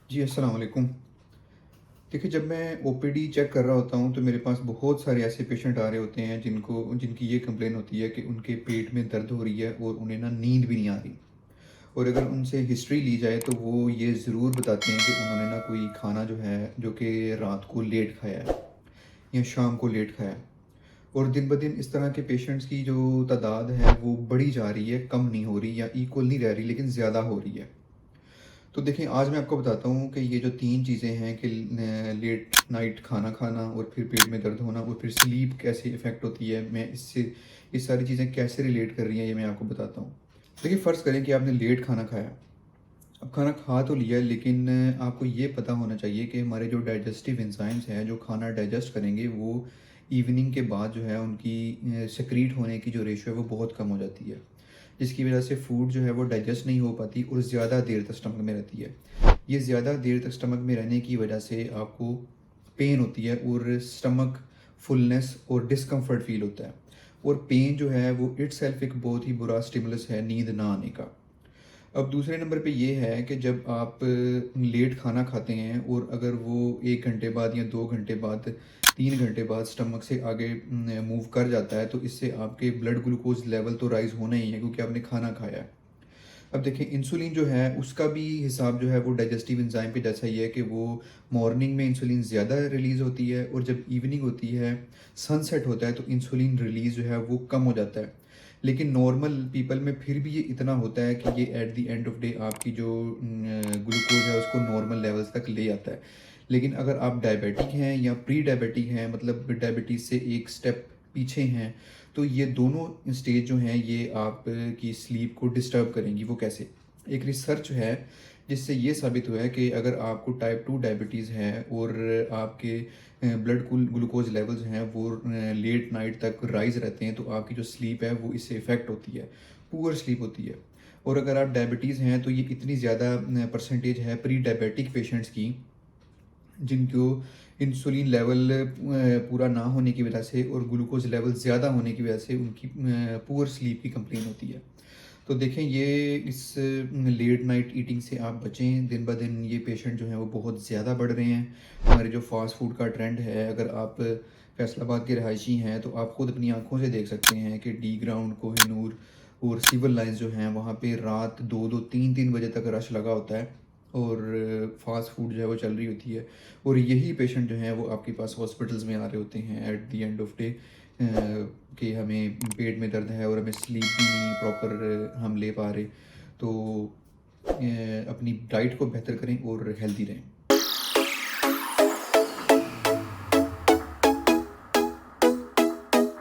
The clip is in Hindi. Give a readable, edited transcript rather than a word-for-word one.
जी, अस्सलाम वालेकुम। देखिए, जब मैं ओपीडी चेक कर रहा होता हूँ, तो मेरे पास बहुत सारे ऐसे पेशेंट आ रहे होते हैं जिनकी ये कंप्लेन होती है कि उनके पेट में दर्द हो रही है और उन्हें ना नींद भी नहीं आ रही। और अगर उनसे हिस्ट्री ली जाए तो वो ये ज़रूर बताते हैं कि उन्होंने ना कोई खाना जो है, जो कि रात को लेट खाया है या शाम को लेट खाया है। और दिन-ब-दिन इस तरह के पेशेंट्स की जो तादाद है, वो बढ़ी जा रही है, कम नहीं हो रही या इक्वल नहीं रह रही, लेकिन ज़्यादा हो रही है। तो देखिए, आज मैं आपको बताता हूँ कि ये जो 3 चीज़ें हैं कि लेट नाइट खाना खाना और फिर पेट में दर्द होना और फिर स्लीप कैसे इफ़ेक्ट होती है, मैं इससे ये सारी चीज़ें कैसे रिलेट कर रही हैं, ये मैं आपको बताता हूँ। देखिए, फ़र्ज़ करें कि आपने लेट खाना खाया। अब खाना खा तो लिया, लेकिन आपको ये पता होना चाहिए कि हमारे जो डाइजेस्टिव एंजाइम्स हैं, जो खाना डाइजेस्ट करेंगे, वो इवनिंग के बाद जो है उनकी सेक्रीट होने की जो रेशियो है वो बहुत कम हो जाती है। जिसकी वजह से फूड जो है वो डाइजेस्ट नहीं हो पाती और ज़्यादा देर तक स्टमक में रहती है। ये ज़्यादा देर तक स्टमक में रहने की वजह से आपको पेन होती है और स्टमक फुलनेस और डिस्कम्फर्ट फ़ील होता है। और पेन जो है वो इटसेल्फ एक बहुत ही बुरा स्टिमुलस है नींद ना आने का। अब दूसरे नंबर पे ये है कि जब आप लेट खाना खाते हैं और अगर वो 1 घंटे बाद या 2 घंटे बाद, 3 घंटे बाद स्टमक से आगे मूव कर जाता है, तो इससे आपके ब्लड ग्लूकोज़ लेवल तो राइज़ होना ही है, क्योंकि आपने खाना खाया है। अब देखिए, इंसुलिन जो है उसका भी हिसाब जो है वो डाइजेस्टिव एंजाइम पे जैसा ही है कि वो मॉर्निंग में इंसुलिन ज़्यादा रिलीज़ होती है और जब इवनिंग होती है, सनसेट होता है, तो इंसुलिन रिलीज़ जो है वो कम हो जाता है। लेकिन नॉर्मल पीपल में फिर भी ये इतना होता है कि ये at the end of day आपकी जो ग्लूकोज है उसको नॉर्मल लेवल्स तक ले आता है। लेकिन अगर आप डायबिटिक हैं या प्री डायबिटिक हैं, मतलब डायबिटीज़ से एक स्टेप पीछे हैं, तो ये दोनों स्टेज जो हैं ये आप की स्लीप को डिस्टर्ब करेंगी। वो कैसे? एक रिसर्च है जिससे ये साबित हुआ है कि अगर आपको टाइप 2 डायबिटीज़ है और आपके ब्लड ग्लूकोज लेवल्स हैं वो लेट नाइट तक राइज़ रहते हैं, तो आपकी जो स्लीप है वो इससे इफ़ेक्ट होती है, पुअर स्लीप होती है। और अगर आप डायबिटीज़ हैं तो ये इतनी ज़्यादा परसेंटेज है प्री डायबिटिक पेशेंट्स की, जिनको इंसुलिन लेवल पूरा ना होने की वजह से और ग्लूकोज लेवल ज़्यादा होने की वजह से उनकी पुअर स्लीप की कंप्लेन होती है। तो देखें, ये इस लेट नाइट ईटिंग से आप बचें। दिन ब दिन ये पेशेंट जो हैं वो बहुत ज़्यादा बढ़ रहे हैं। हमारे जो फ़ास्ट फूड का ट्रेंड है, अगर आप फैसलाबाद के रहायशी हैं तो आप ख़ुद अपनी आँखों से देख सकते हैं कि डी ग्राउंड, कोहिनूर और सिविल लाइन्स जो हैं वहाँ पे रात 2-2 3-3 बजे तक रश लगा होता है और फ़ास्ट फूड जो है वो चल रही होती है। और यही पेशेंट जो हैं वो आपके पास हॉस्पिटल्स में आ रहे होते हैं at the end of day, कि हमें पेट में दर्द है और हमें स्लीप भी नहीं प्रॉपर हम ले पा रहे। तो अपनी डाइट को बेहतर करें और हेल्दी रहें।